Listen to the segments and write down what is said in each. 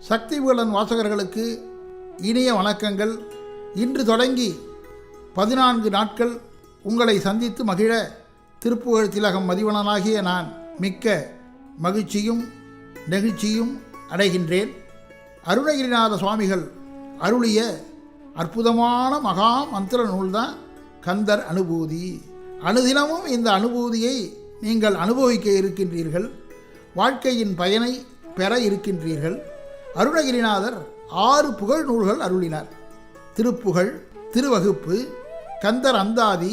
சக்தி விகடன் வாசகர்களுக்கு இனிய வணக்கங்கள். இன்று தொடங்கி 14 நாட்கள் உங்களை சந்தித்து மகிழ திருப்புகழ் திலகம் மதிவணனாகிய நான் மிக்க மகிழ்ச்சியும் நெகிழ்ச்சியும் அடைகின்றேன். அருணகிரிநாத சுவாமிகள் அருளிய அற்புதமான மகா மந்திர நூல்தான் கந்தர் அனுபூதி. அனுதினமும் இந்த அனுபூதியை நீங்கள் அனுபவிக்க இருக்கின்றீர்கள். வாழ்க்கையின் பயனை பெற இருக்கின்றீர்கள். அருணகிரிநாதர் 6 புகழ் நூல்கள் அருளினார். திருப்புகழ், திருவகுப்பு, கந்தர் அந்தாதி,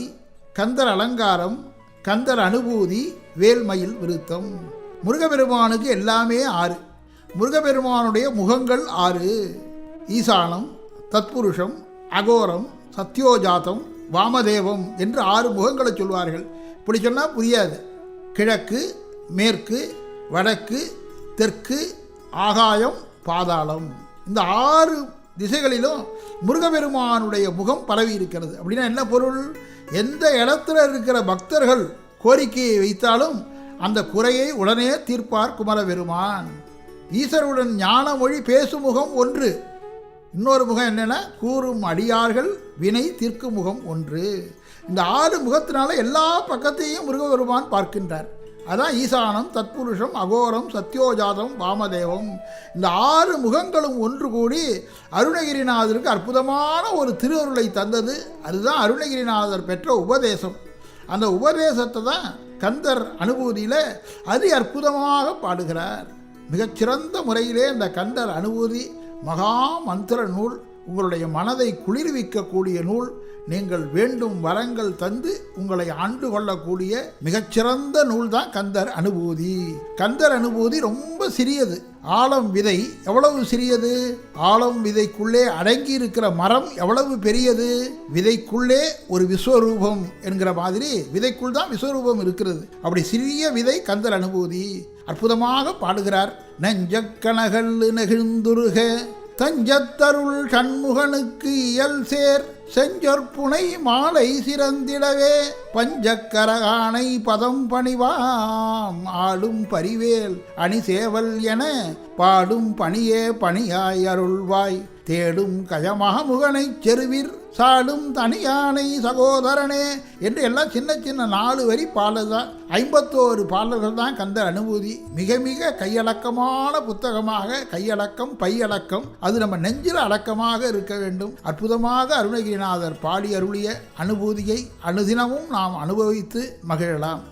கந்தர் அலங்காரம், கந்தர் அனுபூதி, வேல்மயில் விருத்தம். முருகப்பெருமானுக்கு எல்லாமே 6. முருகப்பெருமானுடைய முகங்கள் 6: ஈசானம், தத்புருஷம், அகோரம், சத்யோஜாதம், வாமதேவம் என்று 6 முகங்களை சொல்வார்கள். இப்படி சொன்னால் புரியாது. கிழக்கு, மேற்கு, வடக்கு, தெற்கு, ஆகாயம், பாதாளம், இந்த 6 திசைகளிலும் முருகப்பெருமானுடைய முகம் பரவி இருக்கிறது. அப்படின்னா என்ன பொருள்? எந்த இடத்துல இருக்கிற பக்தர்கள் கோரிக்கையை வைத்தாலும் அந்த குறையை உடனே தீர்ப்பார் குமரபெருமான். ஈஸ்வருடன் ஞான மொழி பேசும் முகம் ஒன்று. இன்னொரு முகம் என்னென்னா, கூறும் அடியார்கள் வினை தீர்க்கும் முகம் ஒன்று. இந்த 6 முகத்தினால எல்லா பக்கத்தையும் முருகபெருமான் பார்க்கின்றார். அதான் ஈசானம், தத்புருஷம், அகோரம், சத்யோஜாதம், வாமதேவம். இந்த 6 முகங்களும் ஒன்று கூடி அருணகிரிநாதருக்கு அற்புதமான ஒரு திருவருளை தந்தது. அதுதான் அருணகிரிநாதர் பெற்ற உபதேசம். அந்த உபதேசத்தை தான் கந்தர் அனுபூதியில் அதி அற்புதமாக பாடுகிறார். மிகச்சிறந்த முறையிலே இந்த கந்தர் அனுபூதி மகா மந்திர நூல். உங்களுடைய மனதை குளிர்விக்கக்கூடிய நூல். நீங்கள் வேண்டும் வரங்கள் தந்து உங்களை ஆண்டு கொள்ளக்கூடிய மிகச்சிறந்த நூல் தான் கந்தர் அனுபூதி. கந்தர் அனுபூதி ரொம்ப சிறியது. ஆலம் விதை எவ்வளவு சிறியது? ஆலம் விதைக்குள்ளே அடங்கி இருக்கிற மரம் எவ்வளவு பெரியது? விதைக்குள்ளே ஒரு விஸ்வரூபம் என்கிற மாதிரி விதைக்குள் தான் விஸ்வரூபம் இருக்கிறது. அப்படி சிறிய விதை கந்தர் அனுபூதி. அற்புதமாக பாடுகிறார். நெஞ்சக்கணகள் நெகிழ்ந்துருக தஞ்சத்தருள் சண்முகனுக்கு இயல் சேர் செஞ்சொற்புனை மாலை சிறந்திடவே பஞ்சக்கரகானை பதம் பணிவாம் ஆளும் பரிவேல் அணி சேவல் என பாடும் பணியே பணியாய் அருள்வாய் தேடும் கயமகமுகனை செருவிர் சாடும் தனியானை சகோதரனே என்று எல்லாம் சின்ன சின்ன 4 வரி பாடல் தான். 51 பாடல்கள் தான் கந்தர் அனுபூதி. மிக மிக கையடக்கமான புத்தகமாக, கையடக்கம் பையடக்கம், அது நம்ம நெஞ்சில் அடக்கமாக இருக்க வேண்டும். அற்புதமாக அருணகிரிநாதர் பாடி அருளிய அனுபூதியை அனுதினமும் நாம் அனுபவித்து மகிழலாம்.